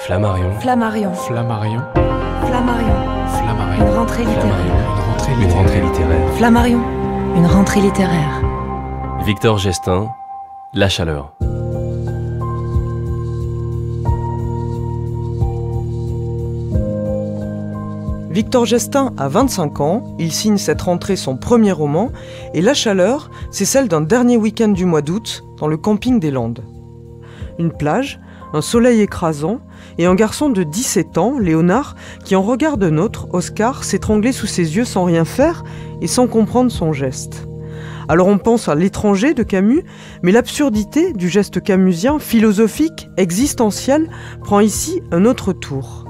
Flammarion. Flammarion. Flammarion. Flammarion. Flammarion. Une rentrée littéraire. Une rentrée littéraire. Flammarion. Une rentrée littéraire. Victor Gestin, La Chaleur. Victor Gestin a 25 ans, il signe cette rentrée son premier roman, et La Chaleur, c'est celle d'un dernier week-end du mois d'août, dans le camping des Landes. Une plage, un soleil écrasant, et un garçon de 17 ans, Léonard, qui en regarde un autre, Oscar, s'étrangler sous ses yeux sans rien faire et sans comprendre son geste. Alors on pense à L'étranger de Camus, mais l'absurdité du geste camusien, philosophique, existentiel, prend ici un autre tour.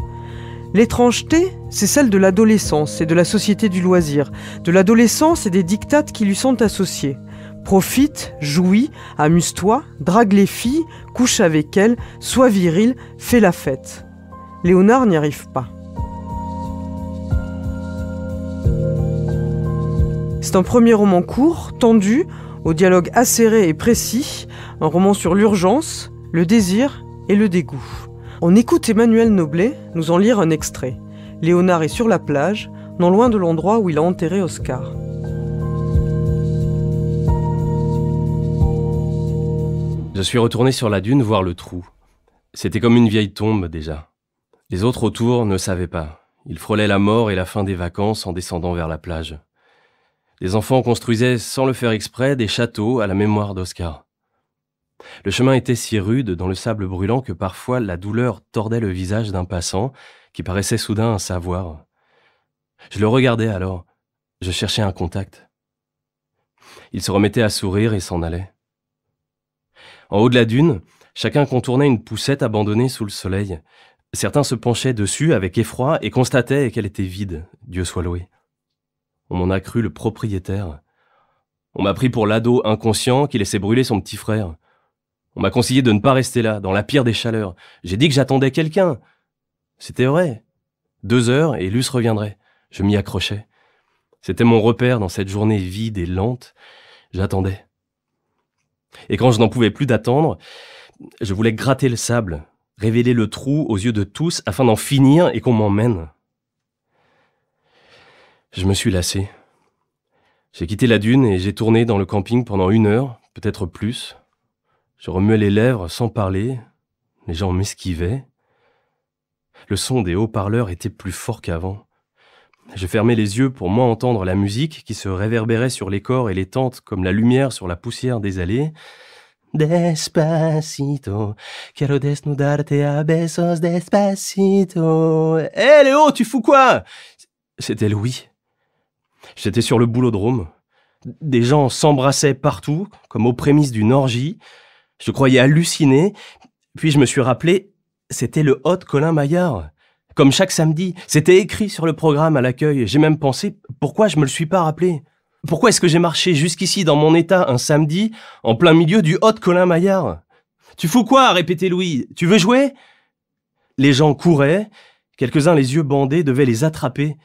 L'étrangeté, c'est celle de l'adolescence et de la société du loisir, de l'adolescence et des dictates qui lui sont associés. Profite, jouis, amuse-toi, drague les filles, couche avec elles, sois viril, fais la fête. Léonard n'y arrive pas. C'est un premier roman court, tendu, au dialogue acéré et précis, un roman sur l'urgence, le désir et le dégoût. On écoute Emmanuel Noblet nous en lire un extrait. Léonard est sur la plage, non loin de l'endroit où il a enterré Oscar. Je suis retourné sur la dune voir le trou. C'était comme une vieille tombe déjà. Les autres autour ne savaient pas. Ils frôlaient la mort et la fin des vacances en descendant vers la plage. Les enfants construisaient sans le faire exprès des châteaux à la mémoire d'Oscar. Le chemin était si rude dans le sable brûlant que parfois la douleur tordait le visage d'un passant qui paraissait soudain savoir. Je le regardais alors. Je cherchais un contact. Il se remettait à sourire et s'en allait. En haut de la dune, chacun contournait une poussette abandonnée sous le soleil. Certains se penchaient dessus avec effroi et constataient qu'elle était vide, Dieu soit loué. On m'en a cru le propriétaire. On m'a pris pour l'ado inconscient qui laissait brûler son petit frère. On m'a conseillé de ne pas rester là, dans la pire des chaleurs. J'ai dit que j'attendais quelqu'un. C'était vrai. 2 heures et Luce reviendrait. Je m'y accrochais. C'était mon repère dans cette journée vide et lente. J'attendais. Et quand je n'en pouvais plus d'attendre, je voulais gratter le sable, révéler le trou aux yeux de tous afin d'en finir et qu'on m'emmène. Je me suis lassé. J'ai quitté la dune et j'ai tourné dans le camping pendant 1 heure, peut-être plus. Je remuais les lèvres sans parler. Les gens m'esquivaient. Le son des haut-parleurs était plus fort qu'avant. Je fermais les yeux pour moins entendre la musique qui se réverbérait sur les corps et les tentes comme la lumière sur la poussière des allées. Despacito, quiero desnudarte a besos despacito. Hé Léo, tu fous quoi? C'était Louis. J'étais sur le boulodrome. Des gens s'embrassaient partout, comme aux prémices d'une orgie. Je croyais halluciner, puis je me suis rappelé, c'était le Hot Colin Maillard. Comme chaque samedi, c'était écrit sur le programme à l'accueil. J'ai même pensé, pourquoi je me le suis pas rappelé? Pourquoi est-ce que j'ai marché jusqu'ici dans mon état un samedi, en plein milieu du Hot Colin Maillard? Tu fous quoi? Répétait Louis. Tu veux jouer? Les gens couraient, quelques-uns les yeux bandés devaient les attraper.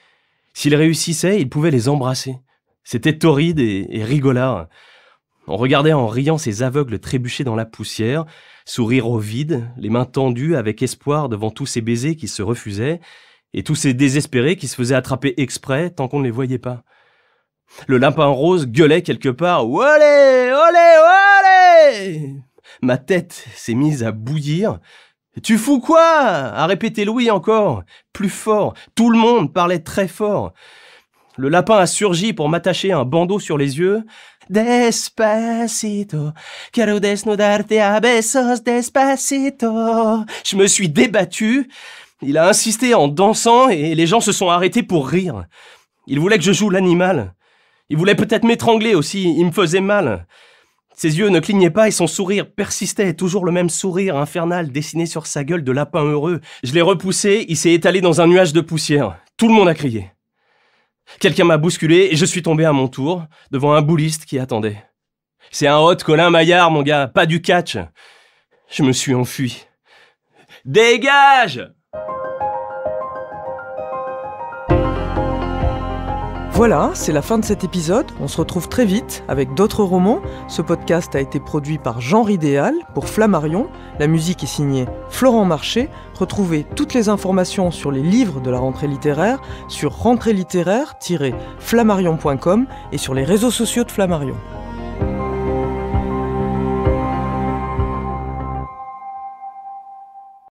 S'ils réussissaient, ils pouvaient les embrasser. C'était torride et rigolard. On regardait en riant ces aveugles trébucher dans la poussière, sourire au vide, les mains tendues avec espoir devant tous ces baisers qui se refusaient, et tous ces désespérés qui se faisaient attraper exprès tant qu'on ne les voyait pas. Le lapin rose gueulait quelque part « Olé, olé, olé !» Ma tête s'est mise à bouillir. « Tu fous quoi ?» a répété Louis encore, plus fort. Tout le monde parlait très fort. Le lapin a surgi pour m'attacher un bandeau sur les yeux. Despacito, quiero desnudarte a besos despacito. Je me suis débattu. Il a insisté en dansant et les gens se sont arrêtés pour rire. Il voulait que je joue l'animal. Il voulait peut-être m'étrangler aussi, il me faisait mal. Ses yeux ne clignaient pas et son sourire persistait, toujours le même sourire infernal dessiné sur sa gueule de lapin heureux. Je l'ai repoussé, il s'est étalé dans un nuage de poussière. Tout le monde a crié. Quelqu'un m'a bousculé et je suis tombé à mon tour, devant un bouliste qui attendait. C'est un Hot Colin Maillard, mon gars, pas du catch. Je me suis enfui. Dégage! Voilà, c'est la fin de cet épisode. On se retrouve très vite avec d'autres romans. Ce podcast a été produit par Genre Idéal pour Flammarion. La musique est signée Florent Marché. Retrouvez toutes les informations sur les livres de la rentrée littéraire sur rentrée-littéraire-flammarion.com et sur les réseaux sociaux de Flammarion.